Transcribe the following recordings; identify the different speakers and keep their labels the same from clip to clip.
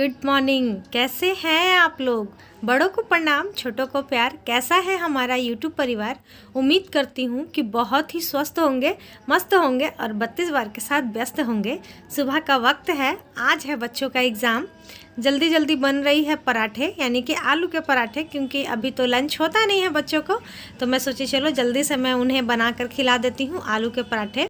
Speaker 1: Good morning. कैसे हैं आप लोग? बड़ों को प्रणाम, छोटों को प्यार। कैसा है हमारा यूट्यूब परिवार? उम्मीद करती हूँ कि बहुत ही स्वस्थ होंगे, मस्त होंगे और 32 बार के साथ व्यस्त होंगे। सुबह का वक्त है, आज है बच्चों का एग्ज़ाम। जल्दी जल्दी बन रही है पराठे, यानी कि आलू के पराठे, क्योंकि अभी तो लंच होता नहीं है बच्चों को। तो मैं सोची चलो जल्दी से मैं उन्हें बना कर खिला देती हूँ आलू के पराठे।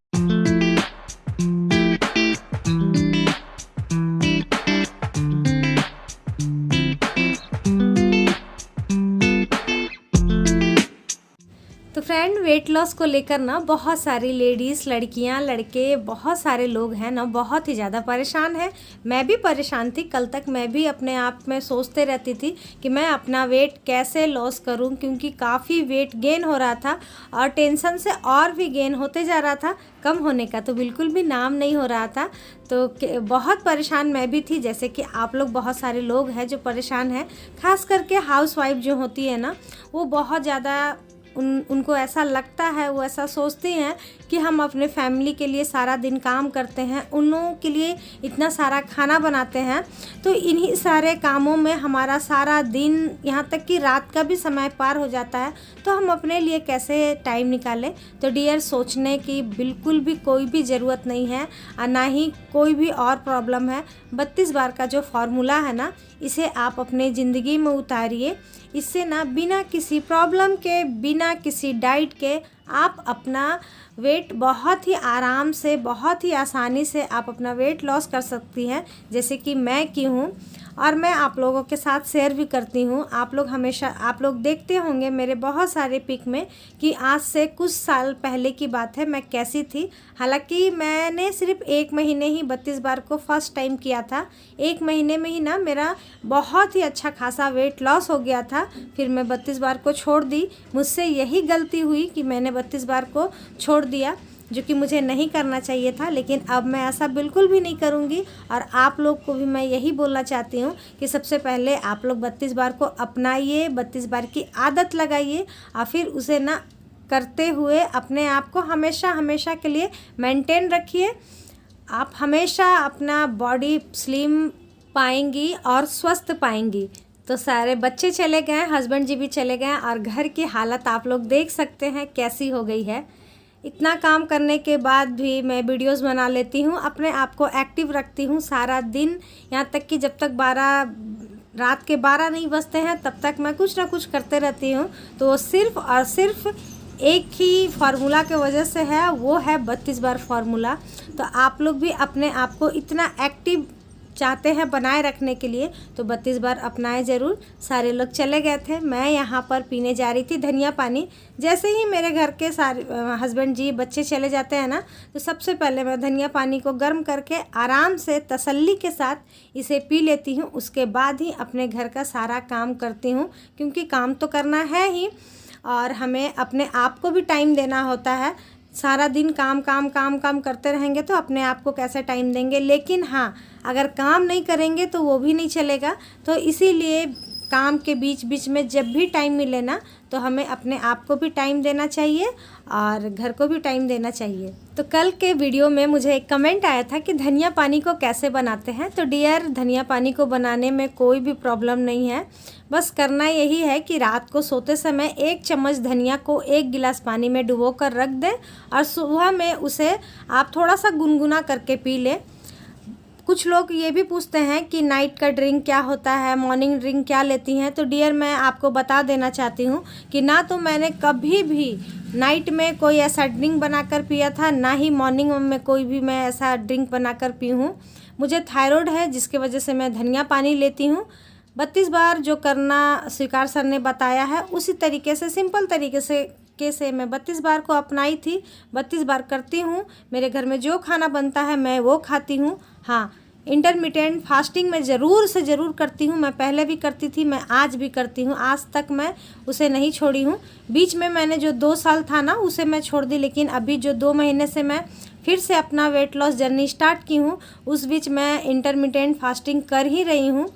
Speaker 1: तो फ्रेंड, वेट लॉस को लेकर ना बहुत सारी लेडीज़, लड़कियां, लड़के, बहुत सारे लोग हैं ना, बहुत ही ज़्यादा परेशान हैं। मैं भी परेशान थी। कल तक मैं भी अपने आप में सोचते रहती थी कि मैं अपना वेट कैसे लॉस करूं, क्योंकि काफ़ी वेट गेन हो रहा था और टेंशन से और भी गेन होते जा रहा था। कम होने का तो बिल्कुल भी नाम नहीं हो रहा था। तो बहुत परेशान मैं भी थी, जैसे कि आप लोग बहुत सारे लोग हैं जो परेशान हैं। ख़ास करके हाउसवाइफ जो होती है ना, वो बहुत ज़्यादा उनको ऐसा लगता है, वो ऐसा सोचती हैं कि हम अपने फैमिली के लिए सारा दिन काम करते हैं, उन लोगों के लिए इतना सारा खाना बनाते हैं, तो इन्हीं सारे कामों में हमारा सारा दिन, यहाँ तक कि रात का भी समय पार हो जाता है। तो हम अपने लिए कैसे टाइम निकालें? तो डियर, सोचने की बिल्कुल भी कोई भी ज़रूरत नहीं है और ना ही कोई भी और प्रॉब्लम है। 32 बार का जो फार्मूला है ना, इसे आप अपने ज़िंदगी में उतारिए। इससे ना बिना किसी प्रॉब्लम के, बिना किसी डाइट के आप अपना वेट बहुत ही आराम से, बहुत ही आसानी से आप अपना वेट लॉस कर सकती हैं, जैसे कि मैं की हूँ। और मैं आप लोगों के साथ शेयर भी करती हूँ। आप लोग देखते होंगे मेरे बहुत सारे पिक में कि आज से कुछ साल पहले की बात है मैं कैसी थी। हालांकि मैंने सिर्फ 1 महीने ही 32 बार को फर्स्ट टाइम किया था। 1 महीने में ही ना मेरा बहुत ही अच्छा खासा वेट लॉस हो गया था। फिर मैं 32 बार को छोड़ दी। मुझसे यही गलती हुई कि मैंने 32 बार को छोड़ दिया, जो कि मुझे नहीं करना चाहिए था। लेकिन अब मैं ऐसा बिल्कुल भी नहीं करूँगी और आप लोग को भी मैं यही बोलना चाहती हूँ कि सबसे पहले आप लोग 32 बार को अपनाइए, 32 बार की आदत लगाइए और फिर उसे ना करते हुए अपने आप को हमेशा हमेशा के लिए मेंटेन रखिए। आप हमेशा अपना बॉडी स्लिम पाएंगी और स्वस्थ पाएंगी। तो सारे बच्चे चले गए, हस्बैंड जी भी चले गए और घर की हालत आप लोग देख सकते हैं कैसी हो गई है। इतना काम करने के बाद भी मैं वीडियोस बना लेती हूँ, अपने आप को एक्टिव रखती हूँ सारा दिन। यहाँ तक कि जब तक रात के 12 नहीं बजते हैं तब तक मैं कुछ ना कुछ करते रहती हूँ। तो सिर्फ़ और सिर्फ एक ही फार्मूला के वजह से है, वो है 32 बार फार्मूला। तो आप लोग भी अपने आप को इतना एक्टिव चाहते हैं बनाए रखने के लिए तो 32 बार अपनाएं ज़रूर। सारे लोग चले गए थे, मैं यहाँ पर पीने जा रही थी धनिया पानी। जैसे ही मेरे घर के सारे हस्बैंड जी, बच्चे चले जाते हैं ना, तो सबसे पहले मैं धनिया पानी को गर्म करके आराम से तसल्ली के साथ इसे पी लेती हूँ। उसके बाद ही अपने घर का सारा काम करती हूँ, क्योंकि काम तो करना है ही और हमें अपने आप को भी टाइम देना होता है। सारा दिन काम काम काम काम करते रहेंगे तो अपने आप को कैसे टाइम देंगे? लेकिन हाँ, अगर काम नहीं करेंगे तो वो भी नहीं चलेगा। तो इसीलिए काम के बीच बीच में जब भी टाइम मिले ना, तो हमें अपने आप को भी टाइम देना चाहिए और घर को भी टाइम देना चाहिए। तो कल के वीडियो में मुझे एक कमेंट आया था कि धनिया पानी को कैसे बनाते हैं। तो डियर, धनिया पानी को बनाने में कोई भी प्रॉब्लम नहीं है। बस करना यही है कि रात को सोते समय 1 चम्मच धनिया को 1 गिलास पानी में डुबो कर रख दें और सुबह में उसे आप थोड़ा सा गुनगुना करके पी लें। कुछ लोग ये भी पूछते हैं कि नाइट का ड्रिंक क्या होता है, मॉर्निंग ड्रिंक क्या लेती हैं। तो डियर, मैं आपको बता देना चाहती हूँ कि ना तो मैंने कभी भी नाइट में कोई ऐसा ड्रिंक बनाकर पिया था, ना ही मॉर्निंग में कोई भी मैं ऐसा ड्रिंक बनाकर पी हूँ। मुझे थायराइड है, जिसकी वजह से मैं धनिया पानी लेती हूँ। 32 बार जो करना स्वीकार सर ने बताया है, उसी तरीके से, सिंपल तरीके से मैं 32 बार को अपनाई थी। 32 बार करती हूँ। मेरे घर में जो खाना बनता है मैं वो खाती हूँ। हाँ, इंटरमिटेंट फास्टिंग मैं ज़रूर से ज़रूर करती हूँ। मैं पहले भी करती थी, मैं आज भी करती हूँ। आज तक मैं उसे नहीं छोड़ी हूँ। बीच में मैंने जो 2 साल था ना, उसे मैं छोड़ दी। लेकिन अभी जो 2 महीने से मैं फिर से अपना वेट लॉस जर्नी स्टार्ट की हूँ, उस बीच मैं इंटरमिटेंट फास्टिंग कर ही रही हूँ।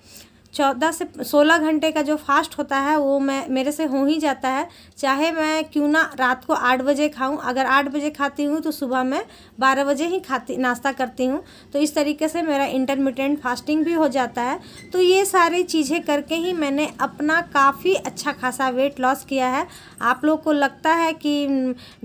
Speaker 1: 14 से 16 घंटे का जो फास्ट होता है वो मेरे से हो ही जाता है। चाहे मैं क्यों ना रात को 8 बजे खाऊं, अगर 8 बजे खाती हूँ तो सुबह मैं 12 बजे ही नाश्ता करती हूँ। तो इस तरीके से मेरा इंटरमिटेंट फास्टिंग भी हो जाता है। तो ये सारी चीज़ें करके ही मैंने अपना काफ़ी अच्छा खासा वेट लॉस किया है। आप लोग को लगता है कि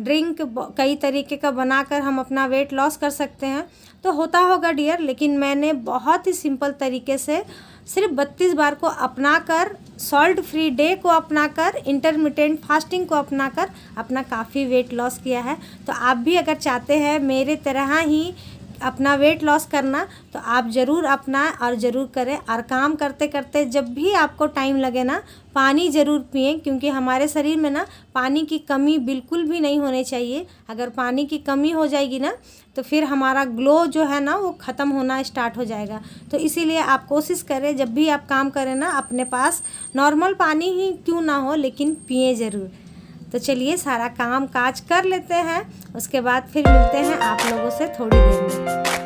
Speaker 1: ड्रिंक कई तरीके का बनाकर हम अपना वेट लॉस कर सकते हैं, तो होता होगा डियर, लेकिन मैंने बहुत ही सिंपल तरीके से सिर्फ 32 बार को अपनाकर, सॉल्ट फ्री डे को अपनाकर, इंटरमिटेंट फास्टिंग को अपनाकर अपना काफ़ी वेट लॉस किया है। तो आप भी अगर चाहते हैं मेरे तरह ही अपना वेट लॉस करना, तो आप ज़रूर अपनाएं और ज़रूर करें। और काम करते करते जब भी आपको टाइम लगे ना, पानी ज़रूर पिएं, क्योंकि हमारे शरीर में ना पानी की कमी बिल्कुल भी नहीं होनी चाहिए। अगर पानी की कमी हो जाएगी ना तो फिर हमारा ग्लो जो है ना वो ख़त्म होना स्टार्ट हो जाएगा। तो इसीलिए आप कोशिश करें जब भी आप काम करें ना, अपने पास नॉर्मल पानी ही क्यों ना हो लेकिन पिएं ज़रूर। तो चलिए सारा काम काज कर लेते हैं, उसके बाद फिर मिलते हैं आप लोगों से थोड़ी देर में।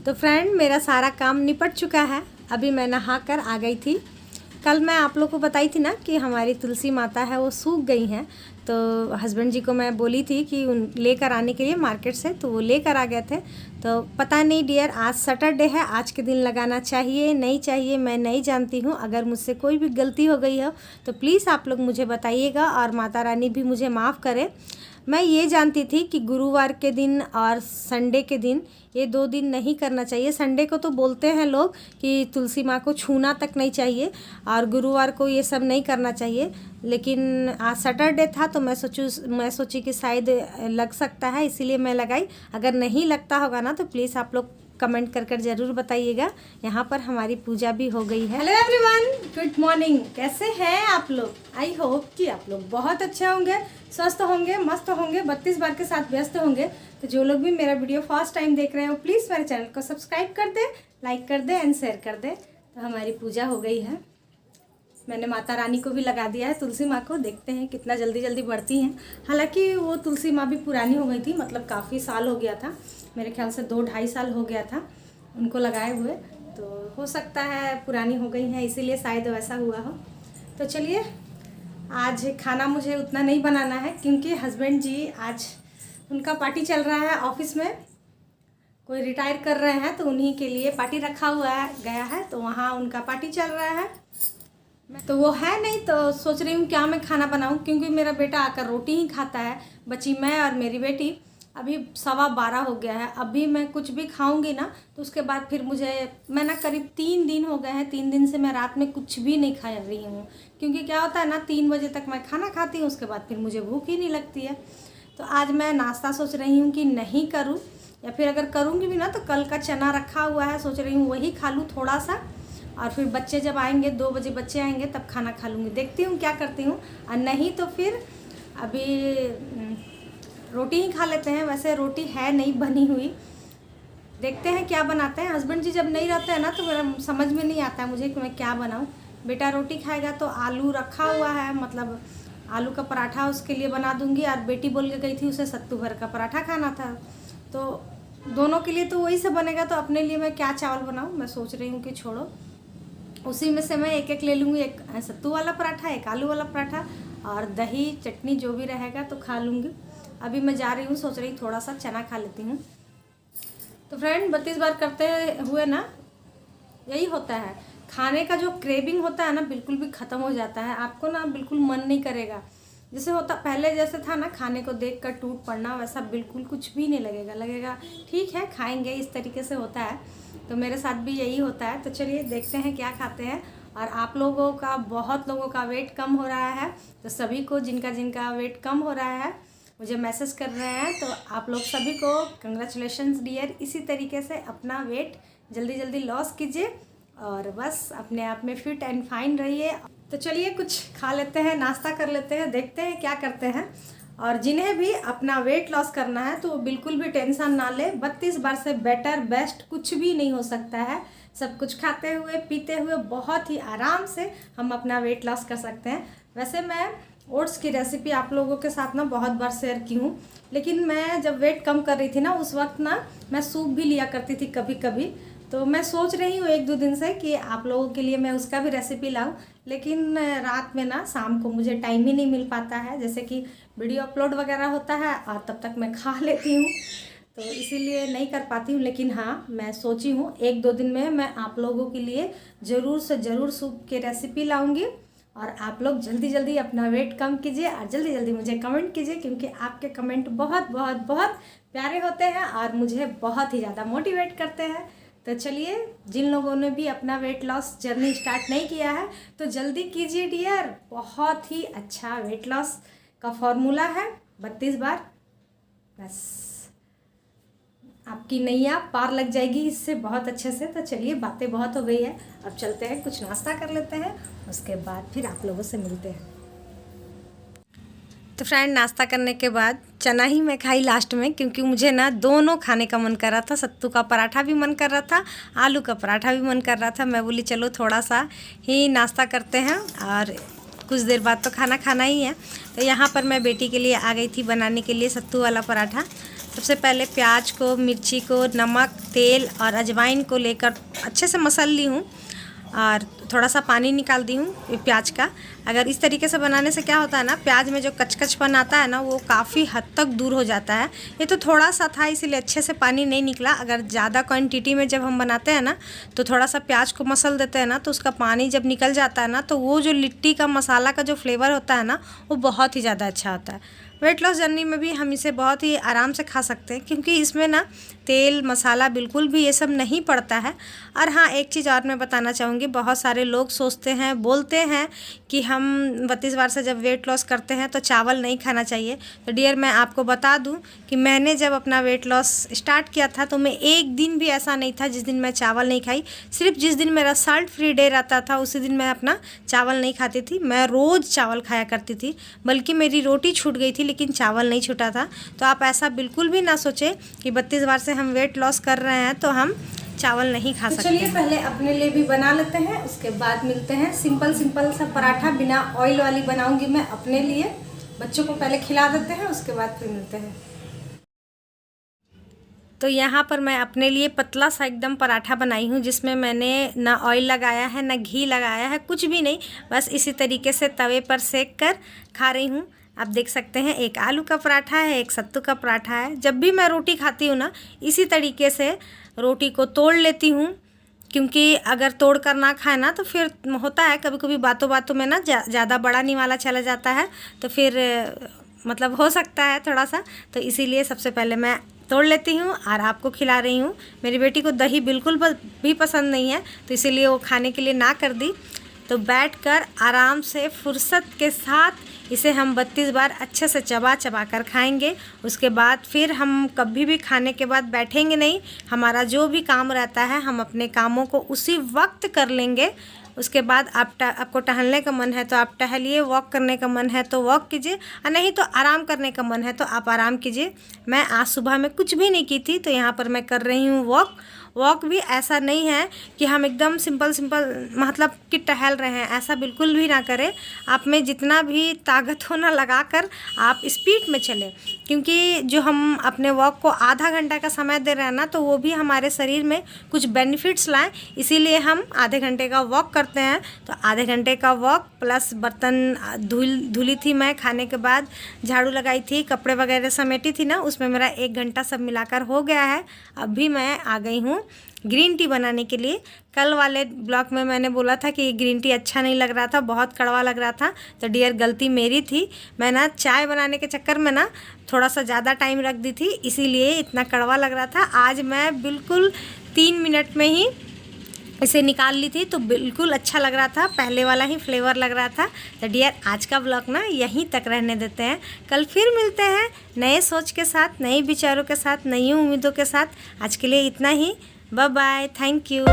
Speaker 1: तो फ्रेंड मेरा सारा काम निपट चुका है। अभी मैं नहा कर आ गई थी। कल मैं आप लोग को बताई थी ना कि हमारी तुलसी माता है वो सूख गई हैं। तो हस्बैंड जी को मैं बोली थी कि लेकर आने के लिए मार्केट से, तो वो लेकर आ गए थे। तो पता नहीं डियर, आज सैटरडे है, आज के दिन लगाना चाहिए नहीं चाहिए मैं नहीं जानती हूँ। अगर मुझसे कोई भी गलती हो गई हो तो प्लीज़ आप लोग मुझे बताइएगा और माता रानी भी मुझे माफ़ करे। मैं ये जानती थी कि गुरुवार के दिन और संडे के दिन, ये 2 दिन नहीं करना चाहिए। संडे को तो बोलते हैं लोग कि तुलसी माँ को छूना तक नहीं चाहिए और गुरुवार को ये सब नहीं करना चाहिए, लेकिन आज सैटरडे था तो मैं सोची कि शायद लग सकता है, इसीलिए मैं लगाई। अगर नहीं लगता होगा ना तो प्लीज़ आप लोग कमेंट कर कर ज़रूर बताइएगा। यहाँ पर हमारी पूजा भी हो गई है। Hello everyone, good morning. कैसे हैं आप लोग? आई होप कि आप लोग बहुत अच्छे होंगे, स्वस्थ होंगे, मस्त होंगे, 32 बार के साथ व्यस्त होंगे। तो जो लोग भी मेरा वीडियो फर्स्ट टाइम देख रहे हो प्लीज़ मेरे चैनल को सब्सक्राइब कर दे, लाइक कर दे एंड शेयर कर दे। तो हमारी पूजा हो गई है। मैंने माता रानी को भी लगा दिया है, तुलसी माँ को। देखते हैं कितना जल्दी जल्दी बढ़ती हैं। हालांकि वो तुलसी माँ भी पुरानी हो गई थी, मतलब काफ़ी साल हो गया था, मेरे ख्याल से 2-2.5 साल हो गया था उनको लगाए हुए। तो हो सकता है पुरानी हो गई हैं, इसीलिए शायद वैसा हुआ हो। तो चलिए, आज खाना मुझे उतना नहीं बनाना है क्योंकि हस्बैंड जी आज उनका पार्टी चल रहा है ऑफिस में, कोई रिटायर कर रहे हैं तो उन्हीं के लिए पार्टी रखा हुआ गया है। तो वहाँ उनका पार्टी चल रहा है, तो वो है नहीं। तो सोच रही हूँ क्या मैं खाना बनाऊँ, क्योंकि मेरा बेटा आकर रोटी ही खाता है, बची मैं और मेरी बेटी। अभी 12:15 हो गया है। अभी मैं कुछ भी खाऊंगी ना तो उसके बाद फिर मैं ना करीब 3 दिन हो गए हैं, 3 दिन से मैं रात में कुछ भी नहीं खा रही हूँ। क्योंकि क्या होता है ना, 3 बजे तक मैं खाना खाती हूँ, उसके बाद फिर मुझे भूख ही नहीं लगती है। तो आज मैं नाश्ता सोच रही हूँ कि नहीं करूँ, या फिर अगर करूँगी भी ना तो कल का चना रखा हुआ है, सोच रही हूँ वही खा लूँ थोड़ा सा, और फिर बच्चे जब आएंगे 2 बजे बच्चे आएंगे तब खाना खा लूँगी। देखती हूँ क्या करती हूँ, और नहीं तो फिर अभी रोटी ही खा लेते हैं। वैसे रोटी है नहीं बनी हुई, देखते हैं क्या बनाते हैं। हस्बैंड जी जब नहीं रहते हैं ना तो मेरा समझ में नहीं आता है मुझे कि मैं क्या बनाऊँ। बेटा रोटी खाएगा तो आलू रखा हुआ है, मतलब आलू का पराठा उसके लिए बना दूंगी, और बेटी बोल के गई थी उसे सत्तू भर का पराठा खाना था, तो दोनों के लिए तो वही सब बनेगा। तो अपने लिए मैं क्या चावल बनाऊँ, मैं सोच रही हूँ कि छोड़ो, उसी में से मैं एक ले लूँगी, एक सत्तू वाला पराठा, एक आलू वाला पराठा, और दही चटनी जो भी रहेगा तो खा लूँगी। अभी मैं जा रही हूँ, सोच रही थोड़ा सा चना खा लेती हूँ। तो फ्रेंड 32 बार करते हुए ना यही होता है, खाने का जो क्रेविंग होता है ना बिल्कुल भी ख़त्म हो जाता है। आपको ना बिल्कुल मन नहीं करेगा, जैसे होता पहले जैसे था ना, खाने को देख कर टूट पड़ना, वैसा बिल्कुल कुछ भी नहीं लगेगा ठीक है खाएंगे, इस तरीके से होता है। तो मेरे साथ भी यही होता है। तो चलिए देखते हैं क्या खाते हैं। और आप लोगों का, बहुत लोगों का वेट कम हो रहा है, तो सभी को जिनका जिनका वेट कम हो रहा है मुझे मैसेज कर रहे हैं, तो आप लोग सभी को कंग्रेचुलेशंस डियर। इसी तरीके से अपना वेट जल्दी जल्दी लॉस कीजिए और बस अपने आप में फिट एंड फाइन रहिए। तो चलिए कुछ खा लेते हैं, नाश्ता कर लेते हैं, देखते हैं क्या करते हैं। और जिन्हें भी अपना वेट लॉस करना है तो वो बिल्कुल भी टेंशन ना ले। 32 बार से बेटर बेस्ट कुछ भी नहीं हो सकता है। सब कुछ खाते हुए पीते हुए बहुत ही आराम से हम अपना वेट लॉस कर सकते हैं। वैसे मैं ओट्स की रेसिपी आप लोगों के साथ ना बहुत बार शेयर की हूँ, लेकिन मैं जब वेट कम कर रही थी ना उस वक्त ना मैं सूप भी लिया करती थी कभी कभी। तो मैं सोच रही हूँ 1-2 दिन से कि आप लोगों के लिए मैं उसका भी रेसिपी लाऊं, लेकिन रात में ना शाम को मुझे टाइम ही नहीं मिल पाता है, जैसे कि वीडियो अपलोड वगैरह होता है और तब तक मैं खा लेती हूँ, तो इसीलिए नहीं कर पाती हूँ। लेकिन हाँ, मैं सोची हूँ 1-2 दिन में मैं आप लोगों के लिए ज़रूर से ज़रूर सूप की रेसिपी लाऊंगी। और आप लोग जल्दी जल्दी अपना वेट कम कीजिए और जल्दी जल्दी मुझे कमेंट कीजिए, क्योंकि आपके कमेंट बहुत बहुत बहुत प्यारे होते हैं और मुझे बहुत ही ज़्यादा मोटिवेट करते हैं। तो चलिए, जिन लोगों ने भी अपना वेट लॉस जर्नी स्टार्ट नहीं किया है तो जल्दी कीजिए डियर। बहुत ही अच्छा वेट लॉस का फॉर्मूला है, 32 बार, बस आपकी नैया पार लग जाएगी इससे बहुत अच्छे से। तो चलिए, बातें बहुत हो गई है, अब चलते हैं कुछ नाश्ता कर लेते हैं, उसके बाद फिर आप लोगों से मिलते हैं। तो फ्रेंड, नाश्ता करने के बाद चना ही मैं खाई लास्ट में, क्योंकि मुझे ना दोनों खाने का मन कर रहा था। सत्तू का पराठा भी मन कर रहा था, आलू का पराठा भी मन कर रहा था। मैं बोली चलो थोड़ा सा ही नाश्ता करते हैं और कुछ देर बाद तो खाना खाना ही है। तो यहाँ पर मैं बेटी के लिए आ गई थी बनाने के लिए सत्तू वाला पराठा। सबसे पहले प्याज को, मिर्ची को, नमक, तेल और अजवाइन को लेकर अच्छे से मसल ली हूँ और थोड़ा सा पानी निकाल दी हूँ प्याज का। अगर इस तरीके से बनाने से क्या होता है ना, प्याज में जो कचकचपन आता है ना वो काफ़ी हद तक दूर हो जाता है। ये तो थोड़ा सा था इसीलिए अच्छे से पानी नहीं निकला। अगर ज़्यादा क्वांटिटी में जब हम बनाते हैं ना तो थोड़ा सा प्याज को मसल देते हैं ना, तो उसका पानी जब निकल जाता है ना तो वो जो लिट्टी का मसाला का जो फ्लेवर होता है ना वो बहुत ही ज़्यादा अच्छा होता है। वेट लॉस जर्नी में भी हम इसे बहुत ही आराम से खा सकते हैं, क्योंकि इसमें ना तेल मसाला बिल्कुल भी ये सब नहीं पड़ता है। और हाँ, एक चीज़ और मैं बताना चाहूँगी, बहुत सारे लोग सोचते हैं, बोलते हैं कि हम 32 बार से जब वेट लॉस करते हैं तो चावल नहीं खाना चाहिए। तो डियर, मैं आपको बता दूं कि मैंने जब अपना वेट लॉस स्टार्ट किया था तो मैं एक दिन भी ऐसा नहीं था जिस दिन मैं चावल नहीं खाई। सिर्फ जिस दिन मेरा साल्ट फ्री डे रहता था उसी दिन मैं अपना चावल नहीं खाती थी। मैं रोज़ चावल खाया करती थी, बल्कि मेरी रोटी छूट गई थी लेकिन चावल नहीं छूटा था। तो आप ऐसा बिल्कुल भी ना सोचें कि 32 बार से हम वेट लॉस कर रहे हैं तो हम चावल नहीं खा सकते। चलिए, पहले अपने लिए भी बना लेते हैं, उसके बाद मिलते हैं। सिंपल सिंपल सा पराठा बिना ऑयल वाली बनाऊंगी मैं अपने लिए। बच्चों को पहले खिला देते हैं, उसके बाद फिर मिलते हैं। तो यहाँ पर मैं अपने लिए पतला सा एकदम पराठा बनाई हूँ, जिसमें मैंने ना ऑयल लगाया है ना घी लगाया है, कुछ भी नहीं। बस इसी तरीके से तवे पर सेक कर खा रही हूँ। आप देख सकते हैं, एक आलू का पराठा है, एक सत्तू का पराठा है। जब भी मैं रोटी खाती हूँ ना, इसी तरीके से रोटी को तोड़ लेती हूँ, क्योंकि अगर तोड़ कर ना खाए ना तो फिर होता है कभी कभी बातों बातों में ना ज़्यादा बड़ा निवाला चला जाता है, तो फिर मतलब हो सकता है थोड़ा सा। तो इसीलिए सबसे पहले मैं तोड़ लेती हूँ और आपको खिला रही हूँ। मेरी बेटी को दही बिल्कुल भी पसंद नहीं है, तो इसीलिए वो खाने के लिए ना कर दी। तो बैठकर आराम से फुर्सत के साथ इसे हम 32 बार अच्छे से चबा चबा कर खाएंगे। उसके बाद फिर हम कभी भी खाने के बाद बैठेंगे नहीं। हमारा जो भी काम रहता है हम अपने कामों को उसी वक्त कर लेंगे। उसके बाद आपको टहलने का मन है तो आप टहलिए, वॉक करने का मन है तो वॉक कीजिए, और नहीं तो आराम करने का मन है तो आप आराम कीजिए। मैं आज सुबह में कुछ भी नहीं की थी, तो यहाँ पर मैं कर रही हूँ वॉक। वॉक भी ऐसा नहीं है कि हम एकदम सिंपल मतलब कि टहल रहे हैं, ऐसा बिल्कुल भी ना करें। आप में जितना भी ताकत हो ना लगा कर आप स्पीड में चलें, क्योंकि जो हम अपने वॉक को आधा घंटा का समय दे रहे हैं ना, तो वो भी हमारे शरीर में कुछ बेनिफिट्स लाएं। इसीलिए हम आधे घंटे का वॉक करते हैं। तो आधे घंटे का वॉक प्लस बर्तन धुली थी, मैं खाने के बाद झाड़ू लगाई थी, कपड़े वगैरह समेटी थी ना, उसमें मेरा 1 घंटा सब मिलाकर हो गया है। अभी मैं आ गई हूँ ग्रीन टी बनाने के लिए। कल वाले ब्लॉग में मैंने बोला था कि ग्रीन टी अच्छा नहीं लग रहा था, बहुत कड़वा लग रहा था। तो डियर, गलती मेरी थी। मैं ना चाय बनाने के चक्कर में ना थोड़ा सा ज़्यादा टाइम रख दी थी, इसीलिए इतना कड़वा लग रहा था। आज मैं बिल्कुल 3 मिनट में ही इसे निकाल ली थी, तो बिल्कुल अच्छा लग रहा था, पहले वाला ही फ्लेवर लग रहा था। तो डियर आज का ब्लॉग ना यहीं तक रहने देते हैं, कल फिर मिलते हैं नए सोच के साथ, नए विचारों के साथ, नई उम्मीदों के साथ। आज के लिए इतना ही, बाय बाय, थैंक यू।